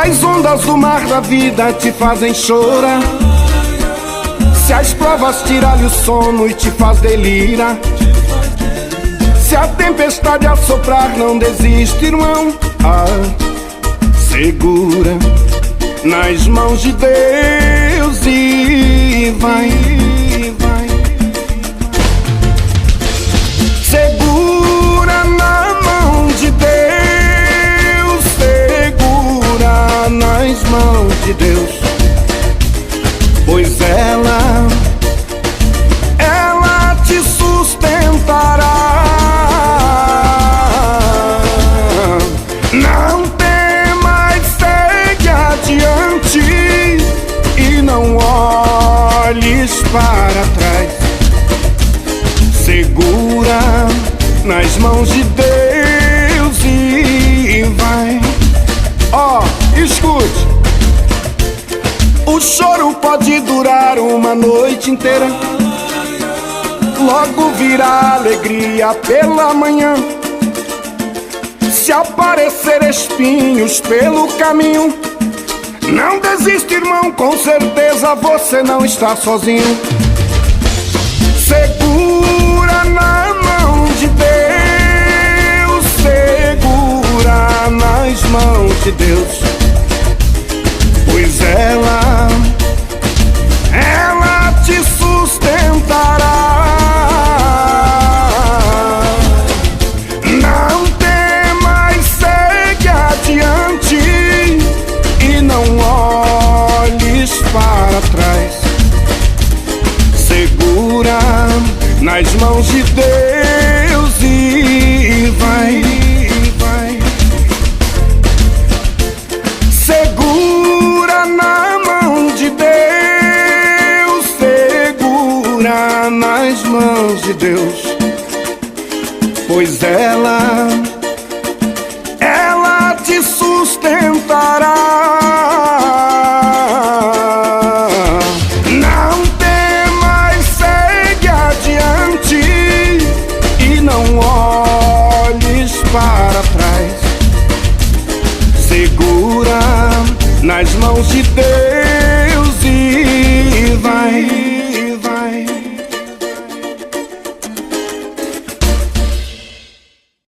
as ondas do mar da vida te fazem chorar, se as provas tirar-lhe o sono e te faz delirar, se a tempestade assoprar, não desiste, irmão. Segura nas mãos de Deus e vai. Segura na mão de Deus, segura nas mãos de Deus, pois ela te sustentará. Não temas, segue adiante e não olhes para trás. Segura nas mãos de Deus e vai. Escute. O choro pode durar uma noite inteira, logo virá alegria pela manhã. Se aparecer espinhos pelo caminho, não desiste, irmão, com certeza você não está sozinho. Segura na mão de Deus, segura nas mãos de Deus, pois ela te sustentará. Não temas, segue adiante e não olhes para trás. Segura nas mãos de Deus e vai. Segura na mão de Deus, segura nas mãos de Deus, pois ela te sustentará. Não temas, segue adiante e não olhes para trás. Segura nas mãos de Deus e vai.